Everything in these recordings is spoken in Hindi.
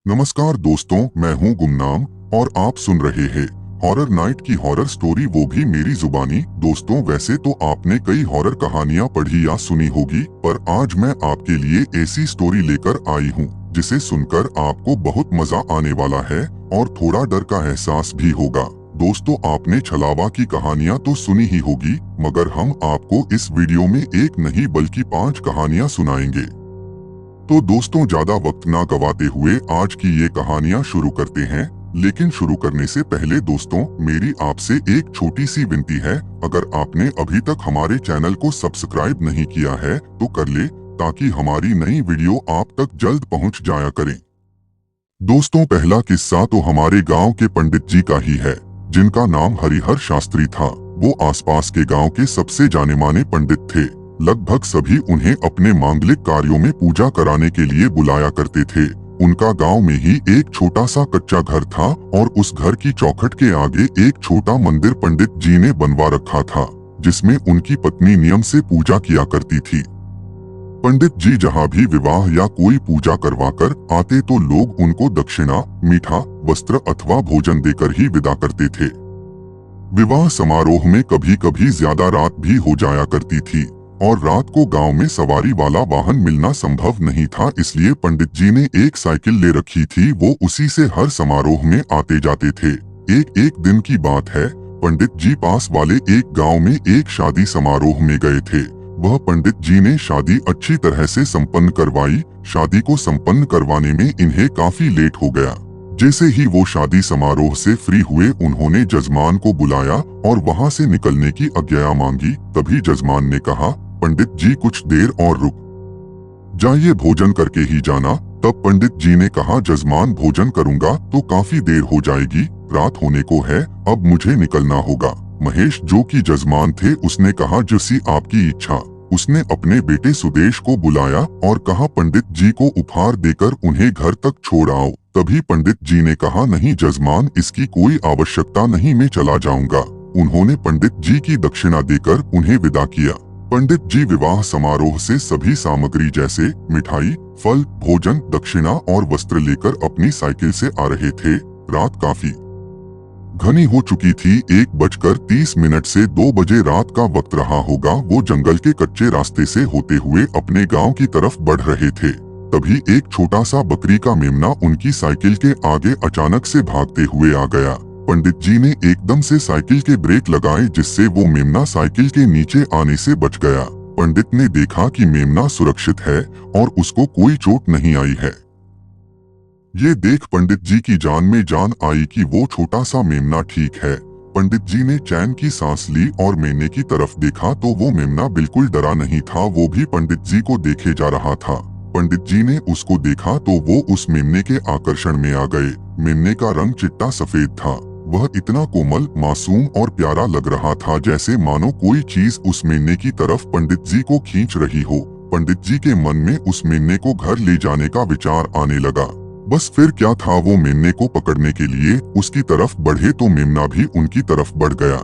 नमस्कार दोस्तों, मैं हूं गुमनाम और आप सुन रहे हैं हॉरर नाइट की हॉरर स्टोरी, वो भी मेरी जुबानी। दोस्तों, वैसे तो आपने कई हॉरर कहानियां पढ़ी या सुनी होगी, पर आज मैं आपके लिए ऐसी स्टोरी लेकर आई हूं जिसे सुनकर आपको बहुत मजा आने वाला है और थोड़ा डर का एहसास भी होगा। दोस्तों, आपने छलावा की कहानियां तो सुनी ही होगी, मगर हम आपको इस वीडियो में एक नहीं बल्कि 5 कहानियां सुनाएंगे। तो दोस्तों, ज्यादा वक्त ना गवाते हुए आज की ये कहानियां शुरू करते हैं। लेकिन शुरू करने से पहले दोस्तों, मेरी आपसे एक छोटी सी विनती है। अगर आपने अभी तक हमारे चैनल को सब्सक्राइब नहीं किया है तो कर ले, ताकि हमारी नई वीडियो आप तक जल्द पहुंच जाया करें। दोस्तों, पहला किस्सा तो हमारे गांव के पंडित जी का ही है, जिनका नाम हरिहर शास्त्री था। वो आसपास के गांव के सबसे जाने माने पंडित थे। लगभग सभी उन्हें अपने मांगलिक कार्यों में पूजा कराने के लिए बुलाया करते थे। उनका गांव में ही एक छोटा सा कच्चा घर था और उस घर की चौखट के आगे एक छोटा मंदिर पंडित जी ने बनवा रखा था, जिसमें उनकी पत्नी नियम से पूजा किया करती थी। पंडित जी जहाँ भी विवाह या कोई पूजा करवाकर आते तो लोग उनको दक्षिणा, मीठा, वस्त्र अथवा भोजन देकर ही विदा करते थे। विवाह समारोह में कभी कभी ज्यादा रात भी हो जाया करती थी और रात को गांव में सवारी वाला वाहन मिलना संभव नहीं था, इसलिए पंडित जी ने एक साइकिल ले रखी थी। वो उसी से हर समारोह में आते जाते थे। एक दिन की बात है, पंडित जी पास वाले एक गांव में एक शादी समारोह में गए थे। वह पंडित जी ने शादी अच्छी तरह से संपन्न करवाई। शादी को संपन्न करवाने में इन्हें काफी लेट हो गया। जैसे ही वो शादी समारोह से फ्री हुए, उन्होंने जजमान को बुलाया और वहां से निकलने की आज्ञा मांगी। तभी जजमान ने कहा, पंडित जी कुछ देर और रुक जाइए, भोजन करके ही जाना। तब पंडित जी ने कहा, जजमान भोजन करूंगा तो काफी देर हो जाएगी, रात होने को है, अब मुझे निकलना होगा। महेश, जो कि जजमान थे, उसने कहा, जैसी आपकी इच्छा। उसने अपने बेटे सुदेश को बुलाया और कहा, पंडित जी को उपहार देकर उन्हें घर तक छोड़ आओ। तभी पंडित जी ने कहा, नहीं जजमान, इसकी कोई आवश्यकता नहीं, मैं चला जाऊंगा। उन्होंने पंडित जी की दक्षिणा देकर उन्हें विदा किया। पंडित जी विवाह समारोह से सभी सामग्री जैसे मिठाई, फल, भोजन, दक्षिणा और वस्त्र लेकर अपनी साइकिल से आ रहे थे। रात काफी घनी हो चुकी थी। 1:30 से 2 बजे रात का वक्त रहा होगा। वो जंगल के कच्चे रास्ते से होते हुए अपने गांव की तरफ बढ़ रहे थे। तभी एक छोटा सा बकरी का मेमना उनकी साइकिल के आगे अचानक से भागते हुए आ गया। पंडित जी ने एकदम से साइकिल के ब्रेक लगाए, जिससे वो मेमना साइकिल के नीचे आने से बच गया। पंडित ने देखा कि मेमना सुरक्षित है और उसको कोई चोट नहीं आई है। ये देख पंडित जी की जान में जान आई कि वो छोटा सा मेमना ठीक है। पंडित जी ने चैन की सांस ली और मेमने की तरफ देखा तो वो मेमना बिल्कुल डरा नहीं था, वो भी पंडित जी को देखे जा रहा था। पंडित जी ने उसको देखा तो वो उस मेमने के आकर्षण में आ गए। मेमने का रंग चिट्टा सफेद था। वह इतना कोमल, मासूम और प्यारा लग रहा था, जैसे मानो कोई चीज उस मेमने की तरफ पंडित जी को खींच रही हो। पंडित जी के मन में उस मेमने को घर ले जाने का विचार आने लगा। बस फिर क्या था, वो मेमने को पकड़ने के लिए उसकी तरफ बढ़े तो मेमना भी उनकी तरफ बढ़ गया,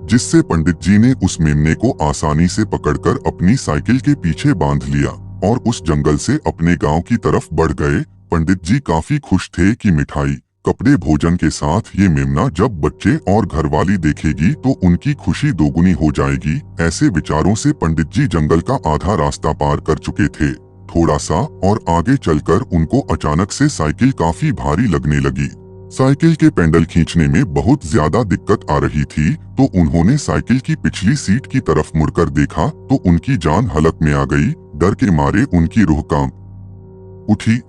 जिससे पंडित जी ने उस मेमने को आसानी से पकड़कर अपनी साइकिल के पीछे बांध लिया और उस जंगल से अपने गांव की तरफ बढ़ गए। पंडित जी काफी खुश थे कि मिठाई, कपड़े, भोजन के साथ ये मेमना जब बच्चे और घरवाली देखेगी तो उनकी खुशी दोगुनी हो जाएगी। ऐसे विचारों से पंडित जी जंगल का आधा रास्ता पार कर चुके थे। थोड़ा सा और आगे चलकर उनको अचानक से साइकिल काफी भारी लगने लगी। साइकिल के पेंडल खींचने में बहुत ज्यादा दिक्कत आ रही थी, तो उन्होंने साइकिल की पिछली सीट की तरफ मुड़कर देखा तो उनकी जान हलक में आ गई। डर के मारे उनकी रूह कांप उठी।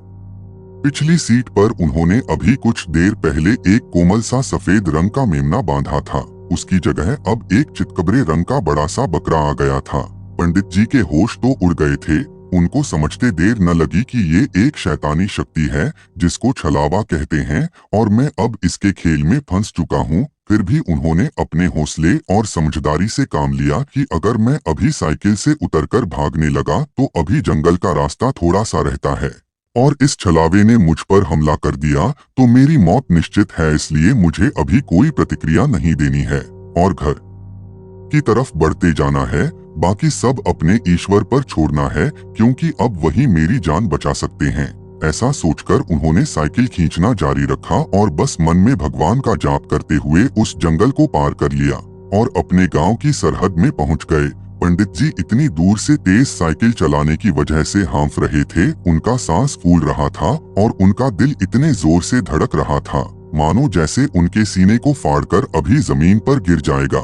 पिछली सीट पर उन्होंने अभी कुछ देर पहले एक कोमल सा सफेद रंग का मेमना बांधा था। उसकी जगह अब एक चितकबरे रंग का बड़ा सा बकरा आ गया था। पंडित जी के होश तो उड़ गए थे। उनको समझते देर न लगी कि ये एक शैतानी शक्ति है, जिसको छलावा कहते हैं, और मैं अब इसके खेल में फंस चुका हूँ। फिर भी उन्होंने अपने हौसले और समझदारी से काम लिया कि अगर मैं अभी साइकिल से उतरकर भागने लगा तो अभी जंगल का रास्ता थोड़ा सा रहता है और इस छलावे ने मुझ पर हमला कर दिया तो मेरी मौत निश्चित है, इसलिए मुझे अभी कोई प्रतिक्रिया नहीं देनी है और घर की तरफ बढ़ते जाना है। बाकी सब अपने ईश्वर पर छोड़ना है, क्योंकि अब वही मेरी जान बचा सकते हैं। ऐसा सोचकर उन्होंने साइकिल खींचना जारी रखा और बस मन में भगवान का जाप करते हुए उस जंगल को पार कर लिया और अपने गांव की सरहद में पहुंच गए। पंडित जी इतनी दूर से तेज साइकिल चलाने की वजह से हांफ रहे थे, उनका सांस फूल रहा था और उनका दिल इतने जोर से धड़क रहा था मानो जैसे उनके सीने को फाड़कर अभी जमीन पर गिर जाएगा।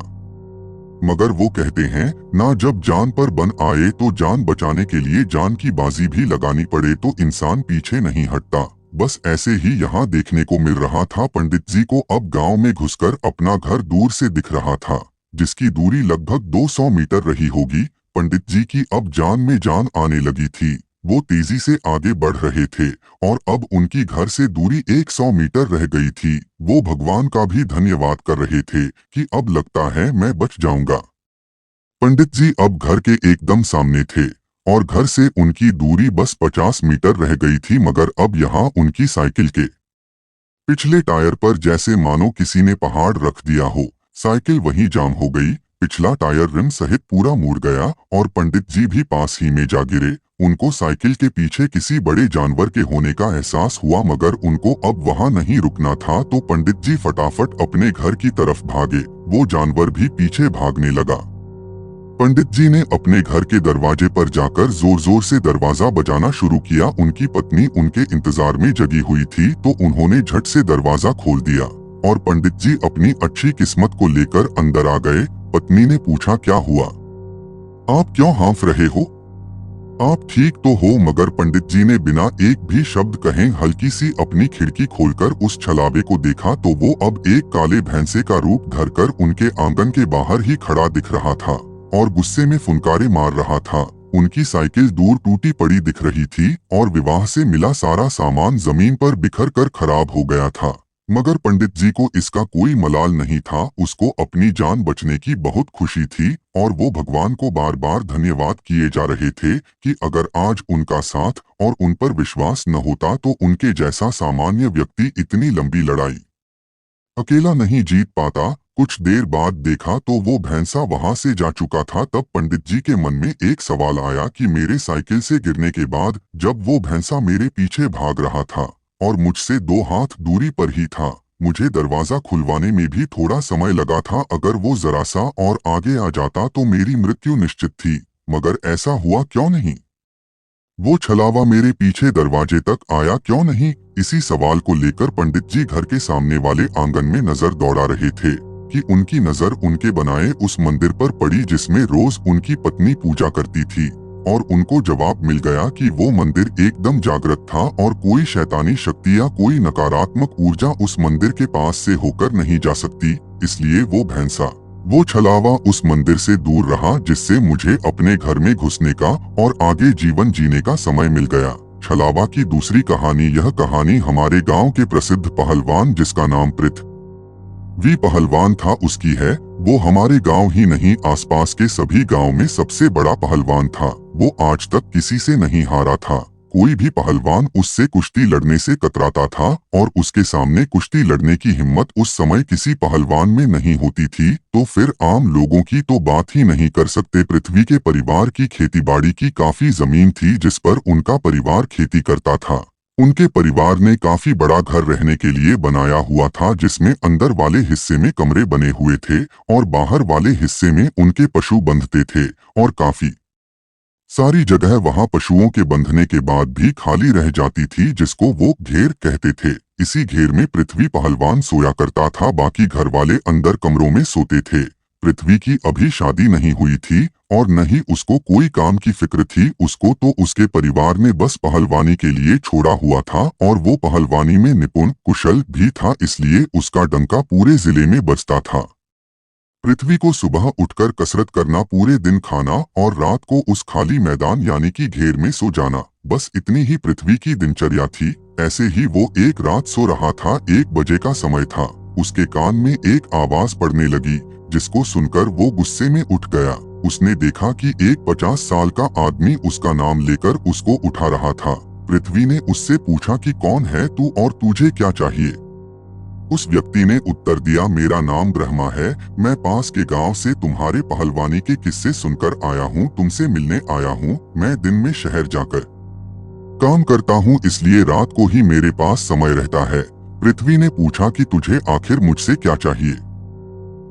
मगर वो कहते हैं ना, जब जान पर बन आए तो जान बचाने के लिए जान की बाजी भी लगानी पड़े तो इंसान पीछे नहीं हटता। बस ऐसे ही यहाँ देखने को मिल रहा था। पंडित जी को अब गांव में घुसकर अपना घर दूर से दिख रहा था, जिसकी दूरी लगभग 200 मीटर रही होगी। पंडित जी की अब जान में जान आने लगी थी। वो तेजी से आगे बढ़ रहे थे और अब उनकी घर से दूरी 100 मीटर रह गई थी। वो भगवान का भी धन्यवाद कर रहे थे कि अब लगता है मैं बच जाऊंगा। पंडित जी अब घर के एकदम सामने थे और घर से उनकी दूरी बस 50 मीटर रह गई थी। मगर अब यहाँ उनकी साइकिल के पिछले टायर पर जैसे मानो किसी ने पहाड़ रख दिया हो। साइकिल वहीं जाम हो गई, पिछला टायर रिम सहित पूरा मुड़ गया और पंडित जी भी पास ही में जा गिरे। उनको साइकिल के पीछे किसी बड़े जानवर के होने का एहसास हुआ, मगर उनको अब वहां नहीं रुकना था। तो पंडित जी फटाफट अपने घर की तरफ भागे। वो जानवर भी पीछे भागने लगा। पंडित जी ने अपने घर के दरवाजे पर जाकर जोर जोर से दरवाजा बजाना शुरू किया। उनकी पत्नी उनके इंतजार में जगी हुई थी तो उन्होंने झट से दरवाजा खोल दिया और पंडित जी अपनी अच्छी किस्मत को लेकर अंदर आ गए। पत्नी ने पूछा, क्या हुआ? आप क्यों हांफ रहे हो? आप ठीक तो हो? मगर पंडित जी ने बिना एक भी शब्द कहे हल्की सी अपनी खिड़की खोलकर उस छलावे को देखा तो वो अब एक काले भैंसे का रूप धरकर उनके आंगन के बाहर ही खड़ा दिख रहा था और गुस्से में फुनकारे मार रहा था। उनकी साइकिल दूर टूटी पड़ी दिख रही थी और विवाह से मिला सारा सामान जमीन पर बिखर कर खराब हो गया था। मगर पंडित जी को इसका कोई मलाल नहीं था। उसको अपनी जान बचने की बहुत खुशी थी और वो भगवान को बार बार धन्यवाद किए जा रहे थे कि अगर आज उनका साथ और उन पर विश्वास न होता तो उनके जैसा सामान्य व्यक्ति इतनी लंबी लड़ाई अकेला नहीं जीत पाता। कुछ देर बाद देखा तो वो भैंसा वहां से जा चुका था। तब पंडित जी के मन में एक सवाल आया कि मेरे साइकिल से गिरने के बाद जब वो भैंसा मेरे पीछे भाग रहा था और मुझसे 2 हाथ दूरी पर ही था, मुझे दरवाजा खुलवाने में भी थोड़ा समय लगा था। अगर वो जरा सा और आगे आ जाता तो मेरी मृत्यु निश्चित थी, मगर ऐसा हुआ क्यों नहीं? वो छलावा मेरे पीछे दरवाजे तक आया क्यों नहीं? इसी सवाल को लेकर पंडित जी घर के सामने वाले आंगन में नजर दौड़ा रहे थे कि उनकी नजर उनके बनाए उस मंदिर पर पड़ी जिसमें रोज उनकी पत्नी पूजा करती थी और उनको जवाब मिल गया कि वो मंदिर एकदम जागृत था और कोई शैतानी शक्ति या कोई नकारात्मक ऊर्जा उस मंदिर के पास से होकर नहीं जा सकती। इसलिए वो भैंसा, वो छलावा उस मंदिर से दूर रहा, जिससे मुझे अपने घर में घुसने का और आगे जीवन जीने का समय मिल गया। छलावा की दूसरी कहानी। यह कहानी हमारे गांव के प्रसिद्ध पहलवान, जिसका नाम पृथ्वी पहलवान था, उसकी है। वो हमारे गांव ही नहीं, आसपास के सभी गांव में सबसे बड़ा पहलवान था। वो आज तक किसी से नहीं हारा था। कोई भी पहलवान उससे कुश्ती लड़ने से कतराता था और उसके सामने कुश्ती लड़ने की हिम्मत उस समय किसी पहलवान में नहीं होती थी। तो फिर आम लोगों की तो बात ही नहीं कर सकते। पृथ्वी के परिवार की खेतीबाड़ी की काफी जमीन थी जिस पर उनका परिवार खेती करता था। उनके परिवार ने काफी बड़ा घर रहने के लिए बनाया हुआ था, जिसमें अंदर वाले हिस्से में कमरे बने हुए थे और बाहर वाले हिस्से में उनके पशु बंधते थे और काफी सारी जगह वहां पशुओं के बंधने के बाद भी खाली रह जाती थी, जिसको वो घेर कहते थे। इसी घेर में पृथ्वी पहलवान सोया करता था। बाकी घर वाले अंदर कमरों में सोते थे। पृथ्वी की अभी शादी नहीं हुई थी और न ही उसको कोई काम की फिक्र थी। उसको तो उसके परिवार ने बस पहलवानी के लिए छोड़ा हुआ था और वो पहलवानी में निपुण कुशल भी था, इसलिए उसका डंका पूरे जिले में बजता था। पृथ्वी को सुबह उठकर कसरत करना, पूरे दिन खाना और रात को उस खाली मैदान यानी कि घेर में सो जाना, बस इतनी ही पृथ्वी की दिनचर्या थी। ऐसे ही वो एक रात सो रहा था। 1 बजे का समय था। उसके कान में एक आवाज पड़ने लगी, जिसको सुनकर वो गुस्से में उठ गया। उसने देखा कि एक 50 साल का आदमी उसका नाम लेकर उसको उठा रहा था। पृथ्वी ने उससे पूछा कि कौन है तू और तुझे क्या चाहिए? उस व्यक्ति ने उत्तर दिया, मेरा नाम ब्रह्मा है, मैं पास के गांव से तुम्हारे पहलवानी के किस्से सुनकर आया हूँ, तुमसे मिलने आया हूँ। मैं दिन में शहर जाकर काम करता हूँ इसलिए रात को ही मेरे पास समय रहता है। पृथ्वी ने पूछा कि तुझे आखिर मुझसे क्या चाहिए।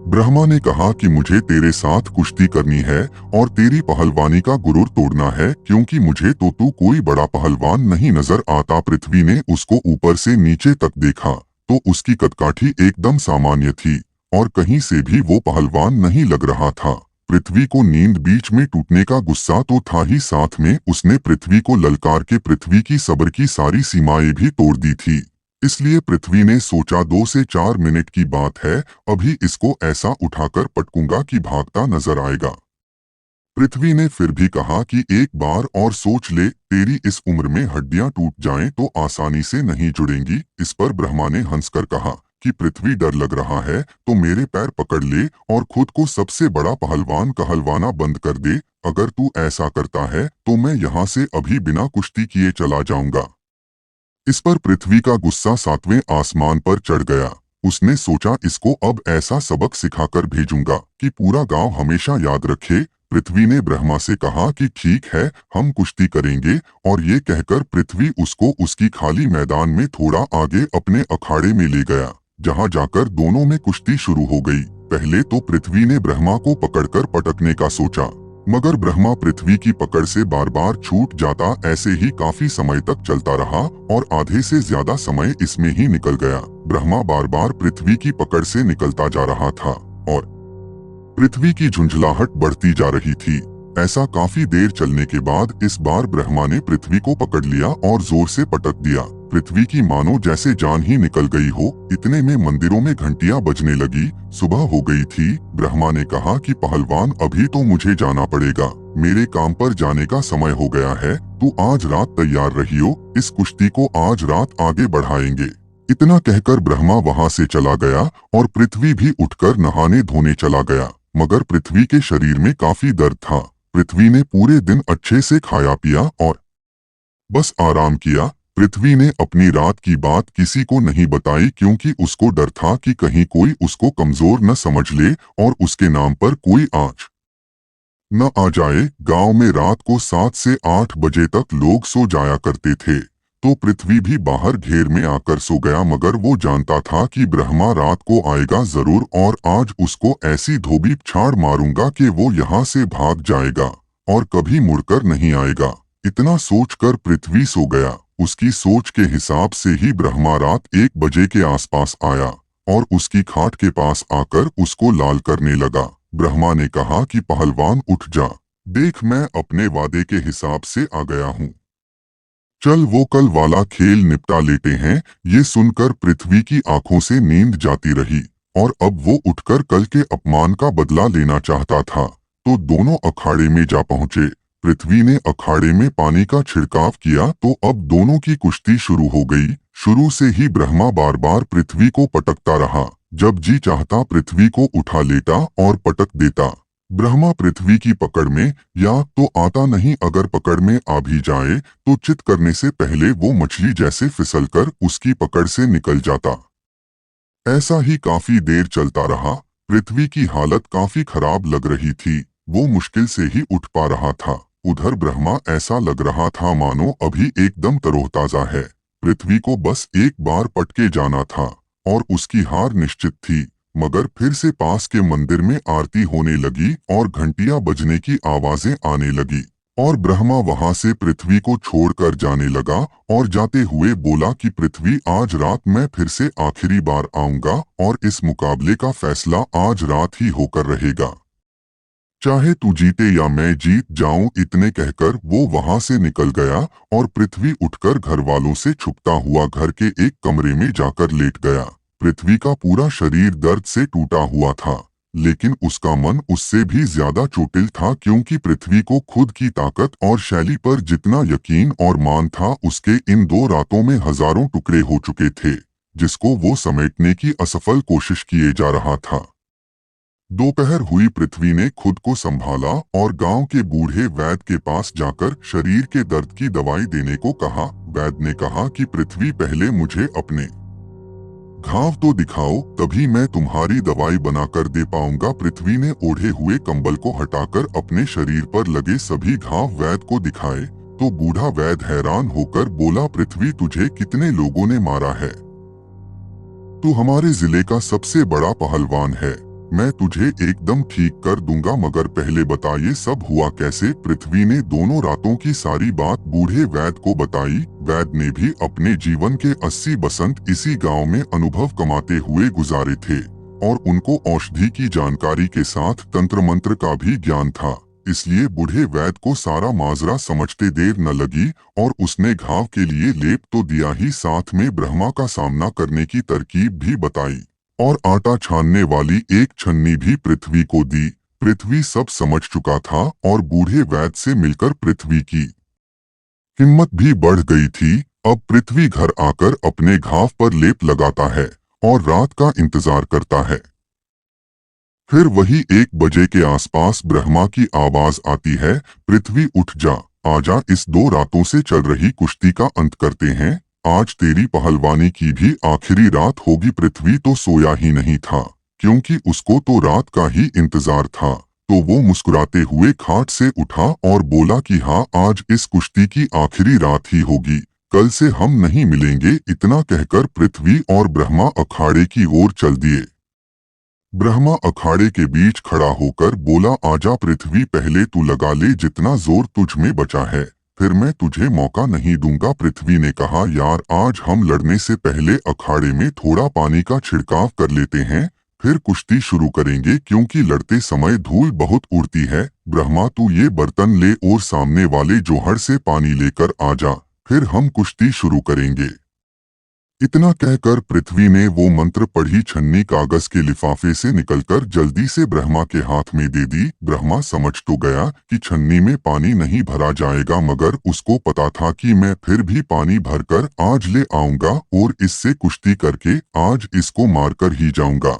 ब्रह्मा ने कहा कि मुझे तेरे साथ कुश्ती करनी है और तेरी पहलवानी का गुरूर तोड़ना है, क्योंकि मुझे तो तू कोई बड़ा पहलवान नहीं नजर आता। पृथ्वी ने उसको ऊपर से नीचे तक देखा तो उसकी कदकाठी एकदम सामान्य थी और कहीं से भी वो पहलवान नहीं लग रहा था। पृथ्वी को नींद बीच में टूटने का गुस्सा तो था ही, साथ में उसने पृथ्वी को ललकार के पृथ्वी की सब्र की सारी सीमाएं भी तोड़ दी थी। इसलिए पृथ्वी ने सोचा 2 से 4 मिनट की बात है, अभी इसको ऐसा उठाकर पटकूंगा कि भागता नजर आएगा। पृथ्वी ने फिर भी कहा कि एक बार और सोच ले, तेरी इस उम्र में हड्डियां टूट जाएं तो आसानी से नहीं जुड़ेंगी। इस पर ब्रह्मा ने हंसकर कहा कि पृथ्वी डर लग रहा है तो मेरे पैर पकड़ ले और खुद को सबसे बड़ा पहलवान कहलवाना बंद कर दे। अगर तू ऐसा करता है तो मैं यहाँ से अभी बिना कुश्ती किए चला जाऊंगा। इस पर पृथ्वी का गुस्सा 7वें आसमान पर चढ़ गया। उसने सोचा इसको अब ऐसा सबक सिखाकर भेजूंगा कि पूरा गांव हमेशा याद रखे। पृथ्वी ने ब्रह्मा से कहा कि ठीक है, हम कुश्ती करेंगे, और ये कहकर पृथ्वी उसको उसकी खाली मैदान में थोड़ा आगे अपने अखाड़े में ले गया, जहां जाकर दोनों में कुश्ती शुरू हो गई। पहले तो पृथ्वी ने ब्रह्मा को पकड़कर पटकने का सोचा, मगर ब्रह्मा पृथ्वी की पकड़ से बार बार छूट जाता। ऐसे ही काफी समय तक चलता रहा और आधे से ज्यादा समय इसमें ही निकल गया। ब्रह्मा बार बार पृथ्वी की पकड़ से निकलता जा रहा था और पृथ्वी की झुंझलाहट बढ़ती जा रही थी। ऐसा काफी देर चलने के बाद इस बार ब्रह्मा ने पृथ्वी को पकड़ लिया और जोर से पटक दिया। पृथ्वी की मानो जैसे जान ही निकल गई हो। इतने में मंदिरों में घंटियां बजने लगी। सुबह हो गई थी। ब्रह्मा ने कहा कि पहलवान, अभी तो मुझे जाना पड़ेगा, मेरे काम पर जाने का समय हो गया है। तू आज रात तैयार रहियो, इस कुश्ती को आज रात आगे बढ़ाएंगे। इतना कहकर ब्रह्मा वहां से चला गया और पृथ्वी भी उठकर नहाने धोने चला गया। मगर पृथ्वी के शरीर में काफी दर्द था। पृथ्वी ने पूरे दिन अच्छे से खाया पिया और बस आराम किया। पृथ्वी ने अपनी रात की बात किसी को नहीं बताई, क्योंकि उसको डर था कि कहीं कोई उसको कमजोर न समझ ले और उसके नाम पर कोई आंच न आ जाए। गांव में रात को 7 से 8 बजे तक लोग सो जाया करते थे, तो पृथ्वी भी बाहर घेर में आकर सो गया। मगर वो जानता था कि ब्रह्मा रात को आएगा जरूर और आज उसको ऐसी धोबी छाड़ मारूंगा कि वो यहाँ से भाग जाएगा और कभी मुड़कर नहीं आएगा। इतना सोचकर पृथ्वी सो गया। उसकी सोच के हिसाब से ही ब्रह्मा रात 1 बजे के आसपास आया और उसकी खाट के पास आकर उसको लाल करने लगा। ब्रह्मा ने कहा कि पहलवान उठ जा, देख मैं अपने वादे के हिसाब से आ गया हूँ, चल वो कल वाला खेल निपटा लेते हैं। ये सुनकर पृथ्वी की आंखों से नींद जाती रही और अब वो उठकर कल के अपमान का बदला लेना चाहता था। तो दोनों अखाड़े में जा पहुंचे। पृथ्वी ने अखाड़े में पानी का छिड़काव किया तो अब दोनों की कुश्ती शुरू हो गई। शुरू से ही ब्रह्मा बार बार पृथ्वी को पटकता रहा। जब जी चाहता पृथ्वी को उठा लेता और पटक देता। ब्रह्मा पृथ्वी की पकड़ में या तो आता नहीं, अगर पकड़ में आ भी जाए तो चित करने से पहले वो मछली जैसे फिसलकर उसकी पकड़ से निकल जाता। ऐसा ही काफी देर चलता रहा। पृथ्वी की हालत काफी खराब लग रही थी। वो मुश्किल से ही उठ पा रहा था। उधर ब्रह्मा ऐसा लग रहा था मानो अभी एकदम तरोताजा है। पृथ्वी को बस एक बार पटके जाना था और उसकी हार निश्चित थी। मगर फिर से पास के मंदिर में आरती होने लगी और घंटियां बजने की आवाजें आने लगी और ब्रह्मा वहां से पृथ्वी को छोड़कर जाने लगा और जाते हुए बोला कि पृथ्वी, आज रात मैं फिर से आखिरी बार आऊंगा और इस मुकाबले का फैसला आज रात ही होकर रहेगा, चाहे तू जीते या मैं जीत जाऊं। इतने कहकर वो वहां से निकल गया और पृथ्वी उठकर घर वालों से छुपता हुआ घर के एक कमरे में जाकर लेट गया। पृथ्वी का पूरा शरीर दर्द से टूटा हुआ था, लेकिन उसका मन उससे भी ज्यादा चोटिल था, क्योंकि पृथ्वी को खुद की ताकत और शैली पर जितना यकीन और मान था, उसके इन 2 रातों में हजारों टुकड़े हो चुके थे, जिसको वो समेटने की असफल कोशिश किए जा रहा था। दोपहर हुई। पृथ्वी ने खुद को संभाला और गांव के बूढ़े वैद्य के पास जाकर शरीर के दर्द की दवाई देने को कहा। वैद्य ने कहा कि पृथ्वी, पहले मुझे अपने घाव तो दिखाओ, तभी मैं तुम्हारी दवाई बनाकर दे पाऊंगा। पृथ्वी ने ओढ़े हुए कंबल को हटाकर अपने शरीर पर लगे सभी घाव वैद्य को दिखाए तो बूढ़ा वैद्य हैरान होकर बोला, पृथ्वी, तुझे कितने लोगों ने मारा है? तू हमारे जिले का सबसे बड़ा पहलवान है। मैं तुझे एकदम ठीक कर दूंगा, मगर पहले बता ये सब हुआ कैसे? पृथ्वी ने दोनों रातों की सारी बात बूढ़े वैद्य को बताई। वैद्य ने भी अपने जीवन के 80 बसंत इसी गांव में अनुभव कमाते हुए गुजारे थे और उनको औषधि की जानकारी के साथ तंत्र मंत्र का भी ज्ञान था। इसलिए बूढ़े वैद्य को सारा माजरा समझते देर न लगी और उसने घाव के लिए लेप तो दिया ही, साथ में ब्रह्मा का सामना करने की तरकीब भी बताई और आटा छानने वाली एक छन्नी भी पृथ्वी को दी। पृथ्वी सब समझ चुका था और बूढ़े वैद्य से मिलकर पृथ्वी की हिम्मत भी बढ़ गई थी। अब पृथ्वी घर आकर अपने घाव पर लेप लगाता है और रात का इंतजार करता है। फिर वही 1 बजे के आसपास ब्रह्मा की आवाज आती है, पृथ्वी उठ जा, आजा, इस 2 रातों से चल रही कुश्ती का अंत करते हैं। आज तेरी पहलवानी की भी आखिरी रात होगी। पृथ्वी तो सोया ही नहीं था, क्योंकि उसको तो रात का ही इंतजार था। तो वो मुस्कुराते हुए खाट से उठा और बोला कि हाँ, आज इस कुश्ती की आखिरी रात ही होगी, कल से हम नहीं मिलेंगे। इतना कहकर पृथ्वी और ब्रह्मा अखाड़े की ओर चल दिए। ब्रह्मा अखाड़े के बीच खड़ा होकर बोला, आजा पृथ्वी, पहले तू लगा ले जितना जोर तुझ में बचा है, फिर मैं तुझे मौका नहीं दूंगा। पृथ्वी ने कहा, यार, आज हम लड़ने से पहले अखाड़े में थोड़ा पानी का छिड़काव कर लेते हैं, फिर कुश्ती शुरू करेंगे, क्योंकि लड़ते समय धूल बहुत उड़ती है। ब्रह्मा, तू ये बर्तन ले और सामने वाले जोहड़ से पानी लेकर आजा, फिर हम कुश्ती शुरू करेंगे। इतना कहकर पृथ्वी ने वो मंत्र पढ़ी छन्नी कागज के लिफाफे से निकलकर जल्दी से ब्रह्मा के हाथ में दे दी। ब्रह्मा समझ तो गया कि छन्नी में पानी नहीं भरा जाएगा, मगर उसको पता था कि मैं फिर भी पानी भरकर आज ले आऊंगा और इससे कुश्ती करके आज इसको मारकर ही जाऊंगा।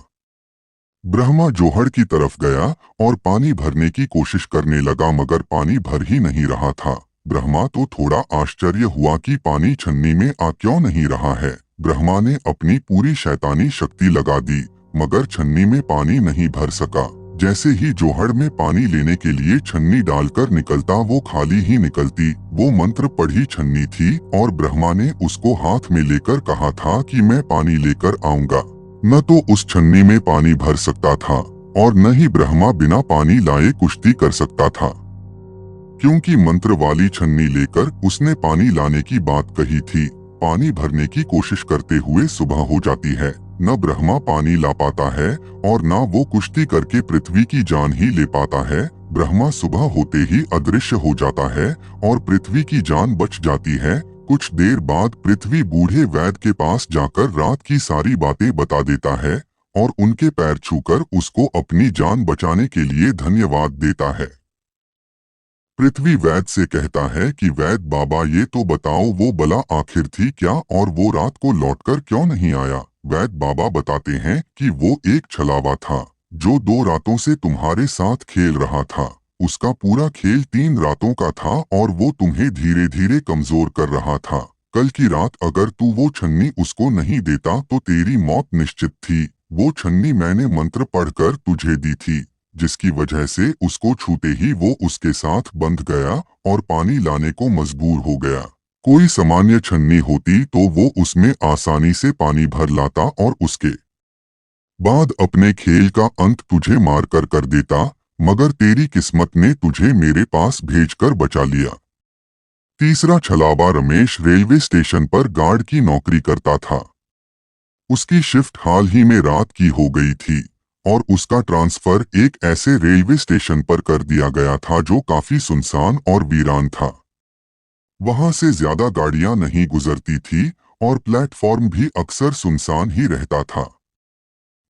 ब्रह्मा जोहड़ की तरफ गया और पानी भरने की कोशिश करने लगा, मगर पानी भर ही नहीं रहा था। ब्रह्मा तो थोड़ा आश्चर्य हुआ कि पानी छन्नी में आ क्यों नहीं रहा है। ब्रह्मा ने अपनी पूरी शैतानी शक्ति लगा दी, मगर छन्नी में पानी नहीं भर सका। जैसे ही जोहड़ में पानी लेने के लिए छन्नी डालकर निकलता, वो खाली ही निकलती। वो मंत्र पढ़ी छन्नी थी और ब्रह्मा ने उसको हाथ में लेकर कहा था कि मैं पानी लेकर आऊंगा। न तो उस छन्नी में पानी भर सकता था और न ही ब्रह्मा बिना पानी लाए कुश्ती कर सकता था, क्योंकि मंत्र वाली छन्नी लेकर उसने पानी लाने की बात कही थी। पानी भरने की कोशिश करते हुए सुबह हो जाती है। न ब्रह्मा पानी ला पाता है और न वो कुश्ती करके पृथ्वी की जान ही ले पाता है। ब्रह्मा सुबह होते ही अदृश्य हो जाता है और पृथ्वी की जान बच जाती है। कुछ देर बाद पृथ्वी बूढ़े वैद्य के पास जाकर रात की सारी बातें बता देता है और उनके पैर छूकर उसको अपनी जान बचाने के लिए धन्यवाद देता है। पृथ्वी वैद्य से कहता है कि वैद्य बाबा, ये तो बताओ वो बला आखिर थी क्या और वो रात को लौटकर क्यों नहीं आया? वैद्य बाबा बताते हैं कि वो एक छलावा था जो 2 रातों से तुम्हारे साथ खेल रहा था। उसका पूरा खेल 3 रातों का था और वो तुम्हें धीरे धीरे कमजोर कर रहा था। कल की रात अगर तू वो छन्नी उसको नहीं देता तो तेरी मौत निश्चित थी। वो छन्नी मैंने मंत्र पढ़कर तुझे दी थी, जिसकी वजह से उसको छूते ही वो उसके साथ बंध गया और पानी लाने को मजबूर हो गया। कोई सामान्य छन्नी होती तो वो उसमें आसानी से पानी भर लाता और उसके बाद अपने खेल का अंत तुझे मारकर कर देता, मगर तेरी किस्मत ने तुझे मेरे पास भेजकर बचा लिया। तीसरा छलावा रमेश रेलवे स्टेशन पर गार्ड की नौकरी करता था। उसकी शिफ्ट हाल ही में रात की हो गई थी और उसका ट्रांसफर एक ऐसे रेलवे स्टेशन पर कर दिया गया था जो काफी सुनसान और वीरान था। वहां से ज्यादा गाड़ियां नहीं गुजरती थी और प्लेटफॉर्म भी अक्सर सुनसान ही रहता था।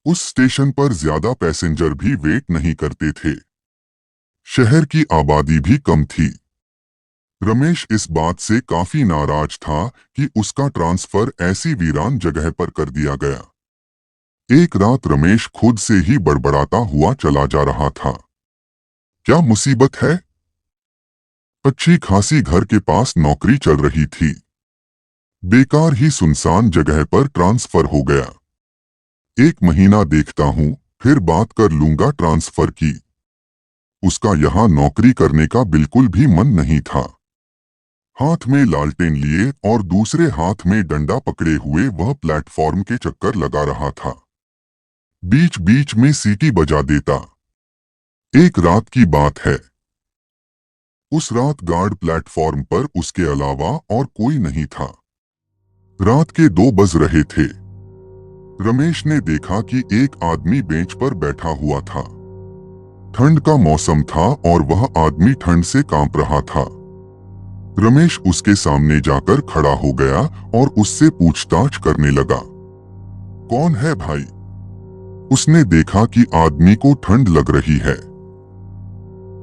उस स्टेशन पर ज्यादा पैसेंजर भी वेट नहीं करते थे। शहर की आबादी भी कम थी। रमेश इस बात से काफी नाराज था कि उसका ट्रांसफर ऐसी वीरान जगह पर कर दिया गया। एक रात रमेश खुद से ही बड़बड़ाता हुआ चला जा रहा था। क्या मुसीबत है? अच्छी खासी घर के पास नौकरी चल रही थी, बेकार ही सुनसान जगह पर ट्रांसफर हो गया। 1 महीना देखता हूँ, फिर बात कर लूंगा ट्रांसफर की। उसका यहाँ नौकरी करने का बिल्कुल भी मन नहीं था। हाथ में लालटेन लिए और दूसरे हाथ में डंडा पकड़े हुए वह प्लेटफॉर्म के चक्कर लगा रहा था। बीच बीच में सीटी बजा देता। एक रात की बात है। उस रात गार्ड प्लेटफॉर्म पर उसके अलावा और कोई नहीं था। रात के 2 बज रहे थे। रमेश ने देखा कि एक आदमी बेंच पर बैठा हुआ था। ठंड का मौसम था और वह आदमी ठंड से कांप रहा था। रमेश उसके सामने जाकर खड़ा हो गया और उससे पूछताछ करने लगा। कौन है भाई? उसने देखा कि आदमी को ठंड लग रही है।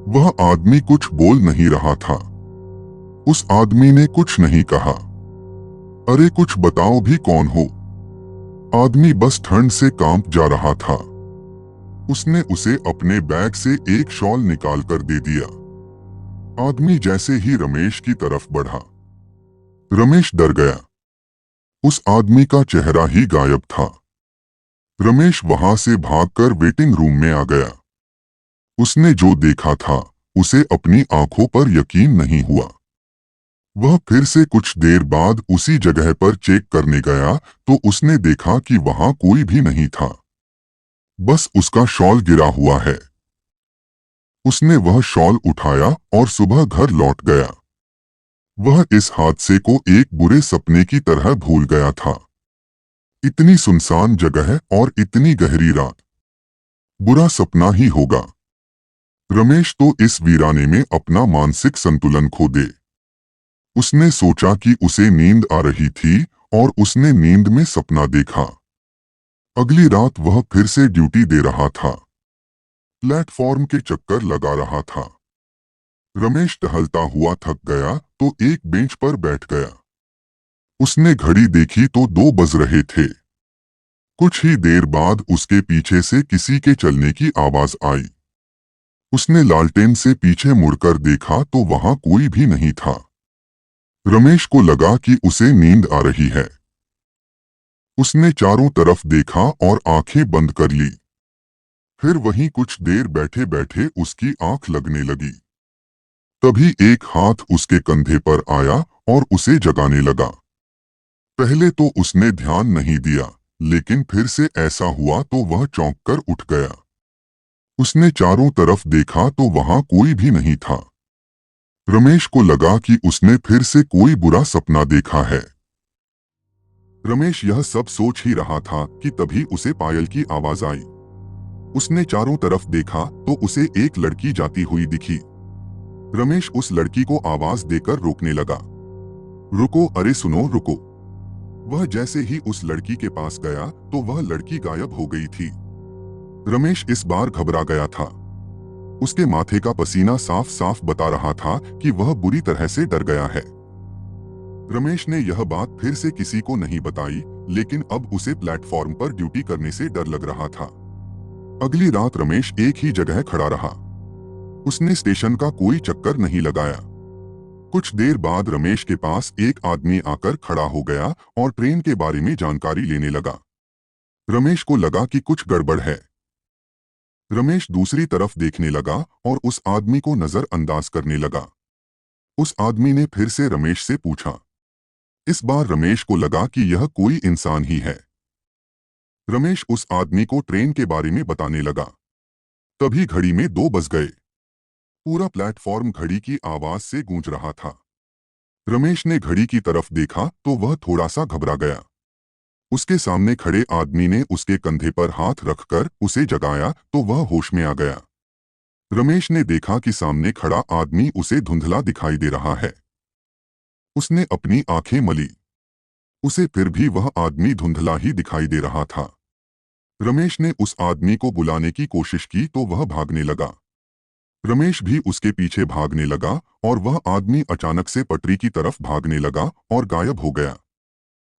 वह आदमी कुछ बोल नहीं रहा था। उस आदमी ने कुछ नहीं कहा। अरे कुछ बताओ भी, कौन हो? आदमी बस ठंड से कांप जा रहा था। उसने उसे अपने बैग से एक शॉल निकाल कर दे दिया। आदमी जैसे ही रमेश की तरफ बढ़ा, रमेश डर गया। उस आदमी का चेहरा ही गायब था। रमेश वहां से भागकर वेटिंग रूम में आ गया। उसने जो देखा था उसे अपनी आंखों पर यकीन नहीं हुआ। वह फिर से कुछ देर बाद उसी जगह पर चेक करने गया तो उसने देखा कि वहां कोई भी नहीं था। बस उसका शॉल गिरा हुआ है। उसने वह शॉल उठाया और सुबह घर लौट गया। वह इस हादसे को एक बुरे सपने की तरह भूल गया था। इतनी सुनसान जगह और इतनी गहरी रात, बुरा सपना ही होगा। रमेश तो इस वीराने में अपना मानसिक संतुलन खो दे। उसने सोचा कि उसे नींद आ रही थी और उसने नींद में सपना देखा। अगली रात वह फिर से ड्यूटी दे रहा था। प्लेटफॉर्म के चक्कर लगा रहा था। रमेश टहलता हुआ थक गया तो एक बेंच पर बैठ गया। उसने घड़ी देखी तो 2 बज रहे थे। कुछ ही देर बाद उसके पीछे से किसी के चलने की आवाज आई। उसने लालटेन से पीछे मुड़कर देखा तो वहां कोई भी नहीं था। रमेश को लगा कि उसे नींद आ रही है। उसने चारों तरफ देखा और आंखें बंद कर ली। फिर वहीं कुछ देर बैठे बैठे उसकी आंख लगने लगी। तभी एक हाथ उसके कंधे पर आया और उसे जगाने लगा। पहले तो उसने ध्यान नहीं दिया, लेकिन फिर से ऐसा हुआ तो वह चौंक कर उठ गया। उसने चारों तरफ देखा तो वहां कोई भी नहीं था। रमेश को लगा कि उसने फिर से कोई बुरा सपना देखा है। रमेश यह सब सोच ही रहा था कि तभी उसे पायल की आवाज आई। उसने चारों तरफ देखा तो उसे एक लड़की जाती हुई दिखी। रमेश उस लड़की को आवाज देकर रोकने लगा। रुको, अरे सुनो, रुको। वह जैसे ही उस लड़की के पास गया तो वह लड़की गायब हो गई थी। रमेश इस बार घबरा गया था। उसके माथे का पसीना साफ साफ बता रहा था कि वह बुरी तरह से डर गया है। रमेश ने यह बात फिर से किसी को नहीं बताई, लेकिन अब उसे प्लेटफॉर्म पर ड्यूटी करने से डर लग रहा था। अगली रात रमेश एक ही जगह खड़ा रहा। उसने स्टेशन का कोई चक्कर नहीं लगाया। कुछ देर बाद रमेश के पास एक आदमी आकर खड़ा हो गया और ट्रेन के बारे में जानकारी लेने लगा। रमेश को लगा कि कुछ गड़बड़ है। रमेश दूसरी तरफ देखने लगा और उस आदमी को नजरअंदाज करने लगा। उस आदमी ने फिर से रमेश से पूछा। इस बार रमेश को लगा कि यह कोई इंसान ही है। रमेश उस आदमी को ट्रेन के बारे में बताने लगा। तभी घड़ी में 2 बज गए। पूरा प्लेटफॉर्म घड़ी की आवाज से गूंज रहा था। रमेश ने घड़ी की तरफ देखा तो वह थोड़ा सा घबरा गया। उसके सामने खड़े आदमी ने उसके कंधे पर हाथ रखकर उसे जगाया तो वह होश में आ गया। रमेश ने देखा कि सामने खड़ा आदमी उसे धुंधला दिखाई दे रहा है। उसने अपनी आंखें मली। उसे फिर भी वह आदमी धुंधला ही दिखाई दे रहा था। रमेश ने उस आदमी को बुलाने की कोशिश की तो वह भागने लगा। रमेश भी उसके पीछे भागने लगा और वह आदमी अचानक से पटरी की तरफ भागने लगा और गायब हो गया।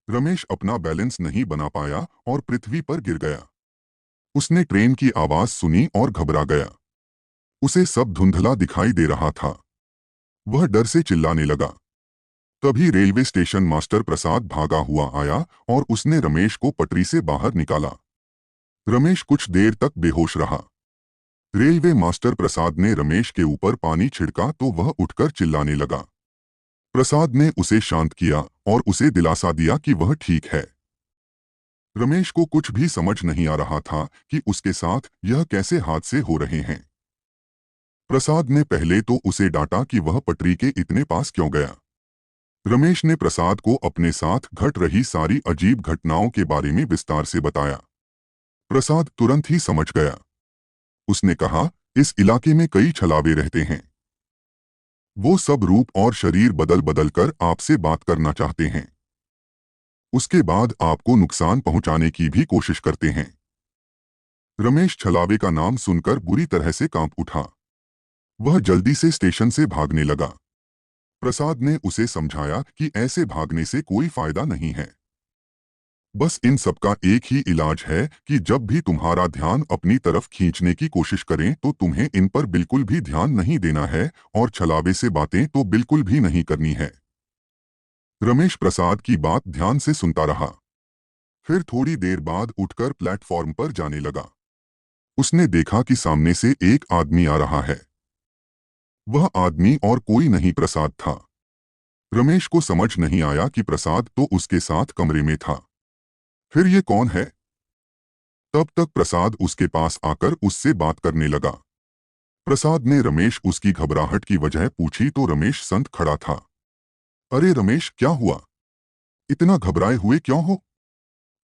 रमेश अपना बैलेंस नहीं बना पाया और पृथ्वी पर गिर गया। उसने ट्रेन की आवाज सुनी और घबरा गया। उसे सब धुंधला दिखाई दे रहा था। वह डर से चिल्लाने लगा। तभी रेलवे स्टेशन मास्टर प्रसाद भागा हुआ आया और उसने रमेश को पटरी से बाहर निकाला। रमेश कुछ देर तक बेहोश रहा। रेलवे मास्टर प्रसाद ने रमेश के ऊपर पानी छिड़का तो वह उठकर चिल्लाने लगा। प्रसाद ने उसे शांत किया और उसे दिलासा दिया कि वह ठीक है। रमेश को कुछ भी समझ नहीं आ रहा था कि उसके साथ यह कैसे हादसे हो रहे हैं। प्रसाद ने पहले तो उसे डांटा कि वह पटरी के इतने पास क्यों गया। रमेश ने प्रसाद को अपने साथ घट रही सारी अजीब घटनाओं के बारे में विस्तार से बताया। प्रसाद तुरंत ही समझ गया। उसने कहा, इस इलाके में कई छलावे रहते हैं। वो सब रूप और शरीर बदल बदल कर आपसे बात करना चाहते हैं। उसके बाद आपको नुकसान पहुंचाने की भी कोशिश करते हैं। रमेश छलावे का नाम सुनकर बुरी तरह से कांप उठा। वह जल्दी से स्टेशन से भागने लगा। प्रसाद ने उसे समझाया कि ऐसे भागने से कोई फायदा नहीं है। बस इन सब का एक ही इलाज है कि जब भी तुम्हारा ध्यान अपनी तरफ खींचने की कोशिश करें तो तुम्हें इन पर बिल्कुल भी ध्यान नहीं देना है और छलावे से बातें तो बिल्कुल भी नहीं करनी है। रमेश प्रसाद की बात ध्यान से सुनता रहा। फिर थोड़ी देर बाद उठकर प्लेटफॉर्म पर जाने लगा। उसने देखा कि सामने से एक आदमी आ रहा है। वह आदमी और कोई नहीं प्रसाद था। रमेश को समझ नहीं आया कि प्रसाद तो उसके साथ कमरे में था। फिर ये कौन है? तब तक प्रसाद उसके पास आकर उससे बात करने लगा। प्रसाद ने रमेश उसकी घबराहट की वजह पूछी तो रमेश संत खड़ा था। अरे रमेश, क्या हुआ? इतना घबराए हुए क्यों हो?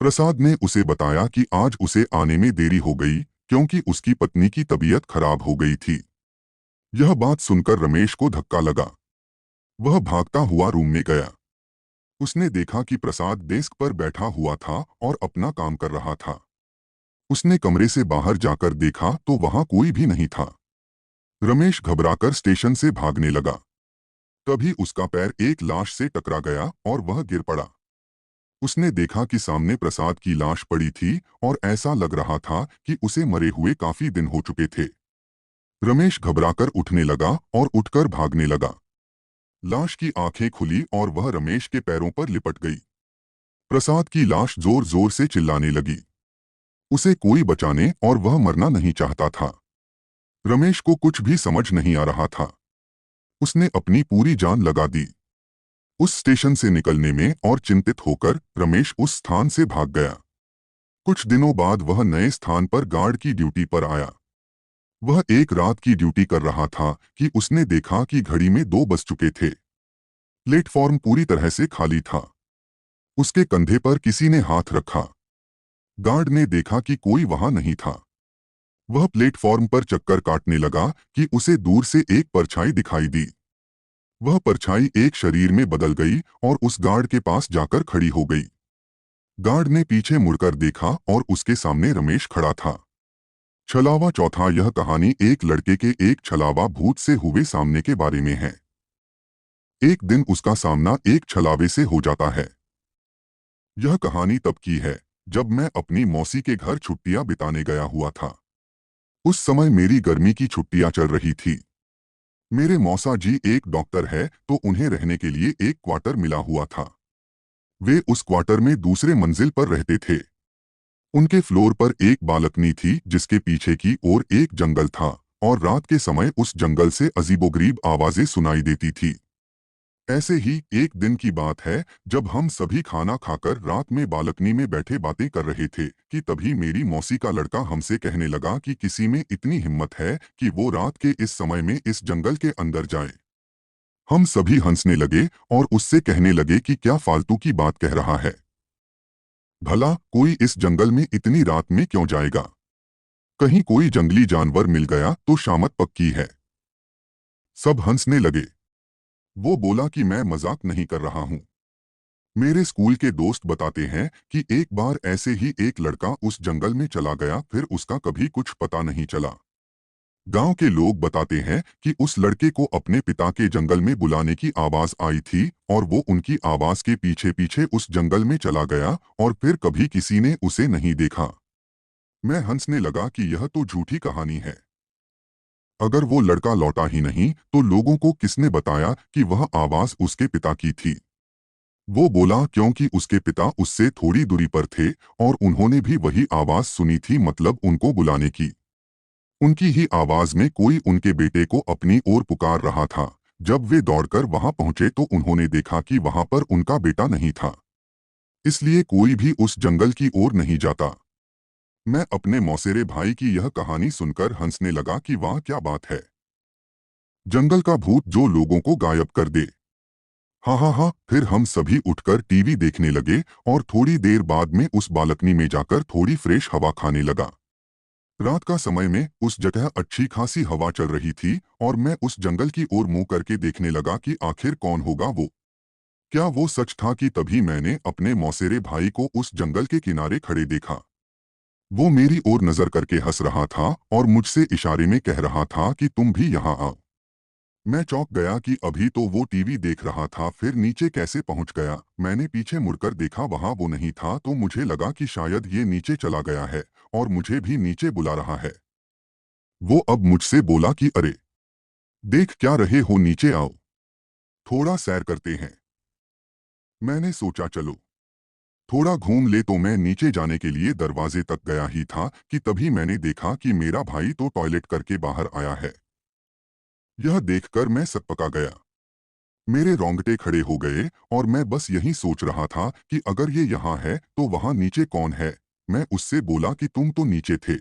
प्रसाद ने उसे बताया कि आज उसे आने में देरी हो गई क्योंकि उसकी पत्नी की तबीयत खराब हो गई थी। यह बात सुनकर रमेश को धक्का लगा। वह भागता हुआ रूम में गया। उसने देखा कि प्रसाद डेस्क पर बैठा हुआ था और अपना काम कर रहा था। उसने कमरे से बाहर जाकर देखा तो वहां कोई भी नहीं था। रमेश घबराकर स्टेशन से भागने लगा। तभी उसका पैर एक लाश से टकरा गया और वह गिर पड़ा। उसने देखा कि सामने प्रसाद की लाश पड़ी थी और ऐसा लग रहा था कि उसे मरे हुए काफी दिन हो चुके थे। रमेश घबराकर उठने लगा और उठकर भागने लगा। लाश की आंखें खुली और वह रमेश के पैरों पर लिपट गई। प्रसाद की लाश जोर जोर से चिल्लाने लगी। उसे कोई बचाने और वह मरना नहीं चाहता था। रमेश को कुछ भी समझ नहीं आ रहा था। उसने अपनी पूरी जान लगा दी उस स्टेशन से निकलने में और चिंतित होकर रमेश उस स्थान से भाग गया। कुछ दिनों बाद वह नए स्थान पर गार्ड की ड्यूटी पर आया। वह एक रात की ड्यूटी कर रहा था कि उसने देखा कि घड़ी में 2 बज चुके थे। प्लेटफॉर्म पूरी तरह से खाली था। उसके कंधे पर किसी ने हाथ रखा। गार्ड ने देखा कि कोई वहां नहीं था। वह प्लेटफॉर्म पर चक्कर काटने लगा कि उसे दूर से एक परछाई दिखाई दी। वह परछाई एक शरीर में बदल गई और उस गार्ड के पास जाकर खड़ी हो गई। गार्ड ने पीछे मुड़कर देखा और उसके सामने रमेश खड़ा था। छलावा चौथा। यह कहानी एक लड़के के एक छलावा भूत से हुए सामने के बारे में है। एक दिन उसका सामना एक छलावे से हो जाता है। यह कहानी तब की है जब मैं अपनी मौसी के घर छुट्टियां बिताने गया हुआ था। उस समय मेरी गर्मी की छुट्टियां चल रही थी। मेरे मौसा जी एक डॉक्टर है तो उन्हें रहने के लिए एक क्वार्टर मिला हुआ था। वे उस क्वार्टर में दूसरे मंजिल पर रहते थे। उनके फ्लोर पर एक बालकनी थी जिसके पीछे की ओर एक जंगल था और रात के समय उस जंगल से अजीबोगरीब आवाजें सुनाई देती थी। ऐसे ही एक दिन की बात है जब हम सभी खाना खाकर रात में बालकनी में बैठे बातें कर रहे थे कि तभी मेरी मौसी का लड़का हमसे कहने लगा कि किसी में इतनी हिम्मत है कि वो रात के इस समय में इस जंगल के अंदर जाए। हम सभी हंसने लगे और उससे कहने लगे कि क्या फालतू की बात कह रहा है। भला कोई इस जंगल में इतनी रात में क्यों जाएगा? कहीं कोई जंगली जानवर मिल गया तो शामत पक्की है। सब हंसने लगे। वो बोला कि मैं मजाक नहीं कर रहा हूं। मेरे स्कूल के दोस्त बताते हैं कि एक बार ऐसे ही एक लड़का उस जंगल में चला गया, फिर उसका कभी कुछ पता नहीं चला। गांव के लोग बताते हैं कि उस लड़के को अपने पिता के जंगल में बुलाने की आवाज आई थी और वो उनकी आवाज के पीछे पीछे उस जंगल में चला गया और फिर कभी किसी ने उसे नहीं देखा। मैं हंसने लगा कि यह तो झूठी कहानी है। अगर वो लड़का लौटा ही नहीं तो लोगों को किसने बताया कि वह आवाज उसके पिता की थी? वो बोला क्योंकि उसके पिता उससे थोड़ी दूरी पर थे और उन्होंने भी वही आवाज सुनी थी, मतलब उनको बुलाने की। उनकी ही आवाज में कोई उनके बेटे को अपनी ओर पुकार रहा था, जब वे दौड़कर वहां पहुंचे तो उन्होंने देखा कि वहां पर उनका बेटा नहीं था। इसलिए कोई भी उस जंगल की ओर नहीं जाता। मैं अपने मौसेरे भाई की यह कहानी सुनकर हंसने लगा कि वाह क्या बात है। जंगल का भूत जो लोगों को गायब कर दे। हाँ हाँ हाँ। फिर हम सभी उठकर टीवी देखने लगे और थोड़ी देर बाद में उस बालकनी में जाकर थोड़ी फ्रेश हवा खाने लगा। रात का समय में उस जगह अच्छी खासी हवा चल रही थी और मैं उस जंगल की ओर मुंह करके देखने लगा कि आखिर कौन होगा वो। क्या वो सच था कि तभी मैंने अपने मौसेरे भाई को उस जंगल के किनारे खड़े देखा। वो मेरी ओर नजर करके हंस रहा था और मुझसे इशारे में कह रहा था कि तुम भी यहाँ आओ। मैं चौंक गया कि अभी तो वो टीवी देख रहा था, फिर नीचे कैसे पहुंच गया। मैंने पीछे मुड़कर देखा, वहां वो नहीं था, तो मुझे लगा कि शायद ये नीचे चला गया है और मुझे भी नीचे बुला रहा है। वो अब मुझसे बोला कि अरे देख क्या रहे हो, नीचे आओ, थोड़ा सैर करते हैं। मैंने सोचा चलो थोड़ा घूम ले, तो मैं नीचे जाने के लिए दरवाजे तक गया ही था कि तभी मैंने देखा कि मेरा भाई तो टॉयलेट करके बाहर आया है। यह देखकर मैं सकपका गया। मेरे रोंगटे खड़े हो गए और मैं बस यही सोच रहा था कि अगर ये यहाँ है तो वहाँ नीचे कौन है। मैं उससे बोला कि तुम तो नीचे थे,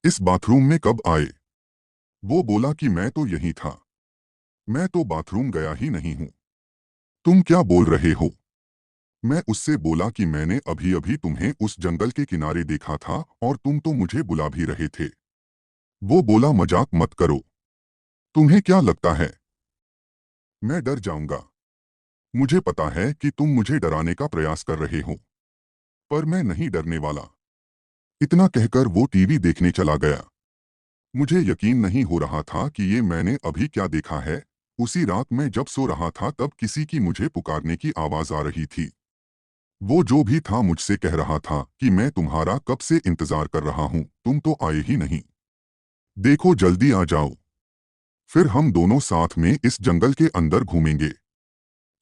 इस बाथरूम में कब आए। वो बोला कि मैं तो यही था, मैं तो बाथरूम गया ही नहीं हूँ। तुम क्या बोल रहे हो। मैं उससे बोला कि मैंने अभी अभी तुम्हें उस जंगल के किनारे देखा था और तुम तो मुझे बुला भी रहे थे। वो बोला मजाक मत करो, तुम्हें क्या लगता है मैं डर जाऊंगा। मुझे पता है कि तुम मुझे डराने का प्रयास कर रहे हो, पर मैं नहीं डरने वाला। इतना कहकर वो टीवी देखने चला गया। मुझे यकीन नहीं हो रहा था कि ये मैंने अभी क्या देखा है। उसी रात मैं जब सो रहा था तब किसी की मुझे पुकारने की आवाज आ रही थी। वो जो भी था मुझसे कह रहा था कि मैं तुम्हारा कब से इंतजार कर रहा हूँ, तुम तो आए ही नहीं, देखो जल्दी आ जाओ, फिर हम दोनों साथ में इस जंगल के अंदर घूमेंगे।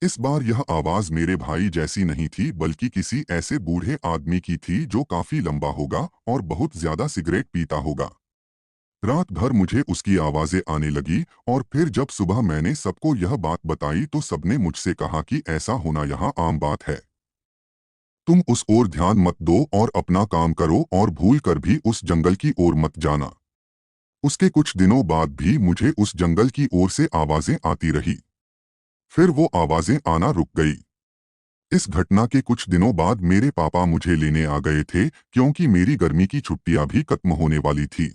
इस बार यह आवाज मेरे भाई जैसी नहीं थी, बल्कि किसी ऐसे बूढ़े आदमी की थी जो काफी लंबा होगा और बहुत ज्यादा सिगरेट पीता होगा। रात भर मुझे उसकी आवाजें आने लगी और फिर जब सुबह मैंने सबको यह बात बताई तो सबने मुझसे कहा कि ऐसा होना यहाँ आम बात है, तुम उस ओर ध्यान मत दो और अपना काम करो और भूल कर भी उस जंगल की ओर मत जाना। उसके कुछ दिनों बाद भी मुझे उस जंगल की ओर से आवाजें आती रही, फिर वो आवाजें आना रुक गई। इस घटना के कुछ दिनों बाद मेरे पापा मुझे लेने आ गए थे क्योंकि मेरी गर्मी की छुट्टियां भी खत्म होने वाली थी।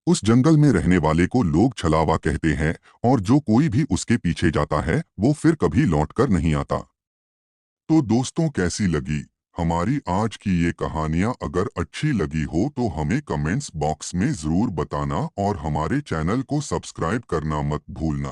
उस जंगल में रहने वाले को लोग छलावा कहते हैं और जो कोई भी उसके पीछे जाता है वो फिर कभी लौटकर नहीं आता। तो दोस्तों कैसी लगी हमारी आज की ये कहानियाँ। अगर अच्छी लगी हो तो हमें कमेंट्स बॉक्स में ज़रूर बताना और हमारे चैनल को सब्सक्राइब करना मत भूलना।